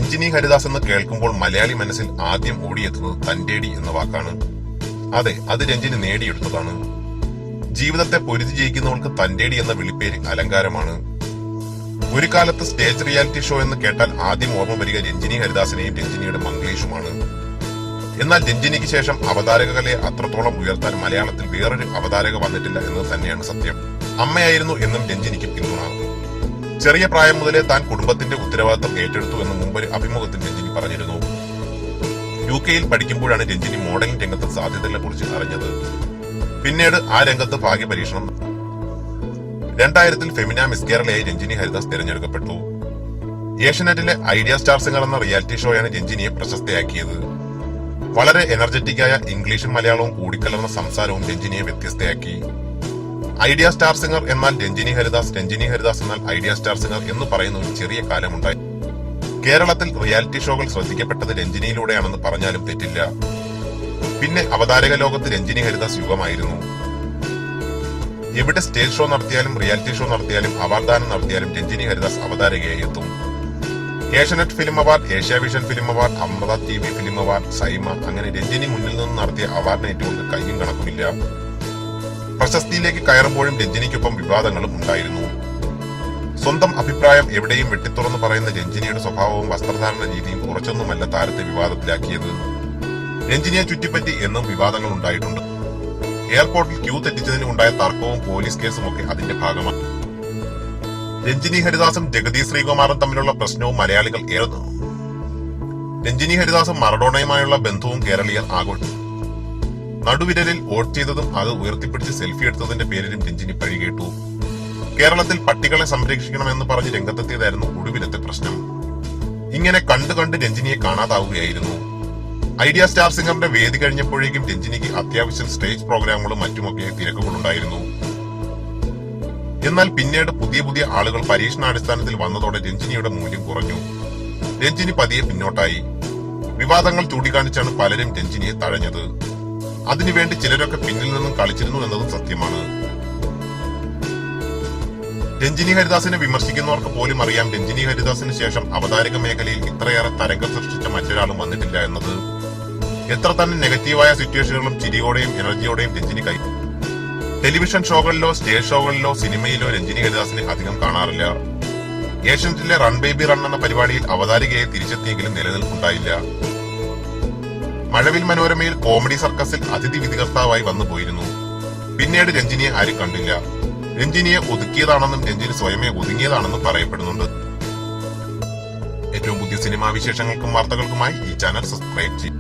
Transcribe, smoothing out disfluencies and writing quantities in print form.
രഞ്ജിനി ഹരിദാസ് എന്ന് കേൾക്കുമ്പോൾ മലയാളി മനസ്സിൽ ആദ്യം ഓടിയെത്തുന്നത് തന്റേടി എന്ന വാക്കാണ്. അതെ, അത് രഞ്ജിനി നേടിയെടുത്തതാണ്. ജീവിതത്തെ പൊരുതി ജയിക്കുന്നവൾക്ക് തന്റേടി എന്ന വിളിപ്പേര് അലങ്കാരമാണ്. ഒരു കാലത്ത് സ്റ്റേജ് റിയാലിറ്റി ഷോ എന്ന് കേട്ടാൽ ആദ്യം ഓർമ്മ വരിക രഞ്ജിനി ഹരിദാസിനെയും രഞ്ജിനിയുടെ മംഗ്ലീഷുമാണ്. എന്നാൽ രഞ്ജിനിക്ക് ശേഷം അവതാരക കലയെ അത്രത്തോളം ഉയർത്താൻ മലയാളത്തിൽ വേറൊരു അവതാരക വന്നിട്ടില്ല എന്നത് തന്നെയാണ് സത്യം. അമ്മയായിരുന്നു എന്നും രഞ്ജിനിക്ക് പിന്തുണ. ചെറിയ പ്രായം മുതലേ താൻ കുടുംബത്തിന്റെ ഉത്തരവാദിത്തം ഏറ്റെടുത്തു എന്ന് മുമ്പൊരു അഭിമുഖത്തിൽ രഞ്ജിനി പറഞ്ഞിരുന്നു. UK-യിൽ പഠിക്കുമ്പോഴാണ് രഞ്ജിനി മോഡലിംഗ് രംഗത്ത് സാധ്യതകളെ കുറിച്ച് അറിഞ്ഞത്. പിന്നീട് ആ രംഗത്ത് ഭാഗ്യപരീക്ഷണം. 2000-ൽ ഫെമിന മിസ് കേരളയായി രഞ്ജിനി ഹരിദാസ് തിരഞ്ഞെടുക്കപ്പെട്ടു. ഏഷ്യനെറ്റിലെ ഐഡിയ സ്റ്റാർ സിംഗർ എന്ന റിയാലിറ്റി ഷോയാണ് രഞ്ജിനിയെ പ്രശസ്തയാക്കിയത്. വളരെ എനർജറ്റിക്കായ ഇംഗ്ലീഷും മലയാളവും കൂടിക്കലർന്ന സംസാരവും രഞ്ജിനിയെ വ്യത്യസ്തയാക്കി. ഐഡിയ സ്റ്റാർ സിംഗർ എന്നാൽ രഞ്ജിനി ഹരിദാസ്, രഞ്ജിനി ഹരിദാസ് എന്നാൽ ഐഡിയ സ്റ്റാർ സിംഗർ എന്ന് പറയുന്ന ഒരു ചെറിയ കാലമുണ്ടായി. കേരളത്തിൽ റിയാലിറ്റി ഷോകൾ ശ്രദ്ധിക്കപ്പെട്ടത് രഞ്ജിനിയിലൂടെയാണെന്ന് പറഞ്ഞാലും തെറ്റില്ല. പിന്നെ അവതാരക ലോകത്ത് രഞ്ജിനി ഹരിദാസ് യുഗമായിരുന്നു. എവിടെ സ്റ്റേജ് ഷോ നടത്തിയാലും റിയാലിറ്റി ഷോ നടത്തിയാലും അവാർഡ്ദാനം നടത്തിയാലും രഞ്ജിനി ഹരിദാസ് അവതാരകയായി എത്തും. Asianet film award, Asiavision film award, Amrita TV film award, SIIMA, അങ്ങനെ രഞ്ജിനി മുന്നിൽ നിന്ന് നടത്തിയ അവാർഡ് നൈറ്റുകൾക്ക് കയ്യും കണക്കുമില്ല. പ്രശസ്തിയിലേക്ക് കയറുമ്പോഴും രഞ്ജിനിക്കൊപ്പം വിവാദങ്ങളും ഉണ്ടായിരുന്നു. സ്വന്തം അഭിപ്രായം എവിടെയും വെട്ടിത്തുറന്ന് പറയുന്ന രഞ്ജിനിയുടെ സ്വഭാവവും വസ്ത്രധാരണ രീതിയും കുറച്ചൊന്നുമല്ല താരത്തെ വിവാദത്തിലാക്കിയത്. രഞ്ജിനിയെ ചുറ്റിപ്പറ്റി എന്നും വിവാദങ്ങൾ ഉണ്ടായിട്ടുണ്ട്. എയർപോർട്ടിൽ ക്യൂ തെറ്റിച്ചതിന് ഉണ്ടായ തർക്കവും പോലീസ് കേസും ഒക്കെ അതിന്റെ ഭാഗമാണ്. രഞ്ജിനി ഹരിദാസും ജഗതി ശ്രീകുമാറും തമ്മിലുള്ള പ്രശ്നവും മലയാളികൾ ഏറുന്നു. രഞ്ജിനി ഹരിദാസും മറഡോണയുമായുള്ള ബന്ധവും കേരളീയർ ആഘോഷിച്ചു. നടുവിരലിൽ വോട്ട് ചെയ്തതും അത് ഉയർത്തിപ്പിടിച്ച് സെൽഫി എടുത്തതിന്റെ പേരിലും രഞ്ജിനി പഴികേട്ടു. കേരളത്തിൽ പട്ടികളെ സംരക്ഷിക്കണമെന്ന് പറഞ്ഞ് രംഗത്തെത്തിയതായിരുന്നു ഒടുവിലത്തെ പ്രശ്നം. ഇങ്ങനെ കണ്ട് രഞ്ജിനിയെ കാണാതാവുകയായിരുന്നു. ഐഡിയ സ്റ്റാർ സിംഗറിന്റെ വേദി കഴിഞ്ഞപ്പോഴേക്കും രഞ്ജിനിക്ക് അത്യാവശ്യം സ്റ്റേജ് പ്രോഗ്രാമുകളും മറ്റുമൊക്കെ തിരക്കുകളുണ്ടായിരുന്നു. എന്നാൽ പിന്നീട് പുതിയ ആളുകൾ പരീക്ഷണാടിസ്ഥാനത്തിൽ വന്നതോടെ രഞ്ജിനിയുടെ മൂല്യം കുറഞ്ഞു. രഞ്ജിനി പതിയെ പിന്നോട്ടായി. വിവാദങ്ങൾ ചൂണ്ടിക്കാണിച്ചാണ് പലരും രഞ്ജിനിയെ തഴഞ്ഞത്. അതിനുവേണ്ടി ചിലരൊക്കെ പിന്നിൽ നിന്നും കളിച്ചിരുന്നു എന്നതും സത്യമാണ്. രഞ്ജിനി ഹരിദാസിനെ വിമർശിക്കുന്നവർക്ക് പോലും അറിയാം രഞ്ജിനി ഹരിദാസിന് ശേഷം അവതാരക മേഖലയിൽ ഇത്രയേറെ തരംഗം സൃഷ്ടിച്ച മറ്റൊരാളും വന്നിട്ടില്ല എന്നത്. എത്ര തന്നെ നെഗറ്റീവായ സിറ്റുവേഷനുകളും ചിരിയോടെയും എനർജിയോടെയും രഞ്ജിനി കൈ. ടെലിവിഷൻ ഷോകളിലോ സ്റ്റേജ് ഷോകളിലോ സിനിമയിലോ രഞ്ജിനി ഹരിദാസിനെ അധികം കാണാറില്ല. ഏഷ്യനെറ്റിലെ റൺ ബേബി റൺ എന്ന പരിപാടിയിൽ അവതാരികയെ തിരിച്ചെത്തിയെങ്കിലും നിലനിൽപ്പുണ്ടായില്ല. മഴവിൽ മനോരമയിൽ കോമഡി സർക്കസിൽ അതിഥി വിധികർത്താവായി വന്നു പോയിരുന്നു. പിന്നീട് രഞ്ജിനിയെ ആരും കണ്ടില്ല. രഞ്ജിനിയെ ഒതുക്കിയതാണെന്നും രഞ്ജിനി സ്വയമേ ഒതുങ്ങിയതാണെന്നും പറയപ്പെടുന്നുണ്ട്. ഏറ്റവും പുതിയ സിനിമാ വിശേഷങ്ങൾക്കും വാർത്തകൾക്കുമായി ഈ ചാനൽ സബ്സ്ക്രൈബ് ചെയ്യും.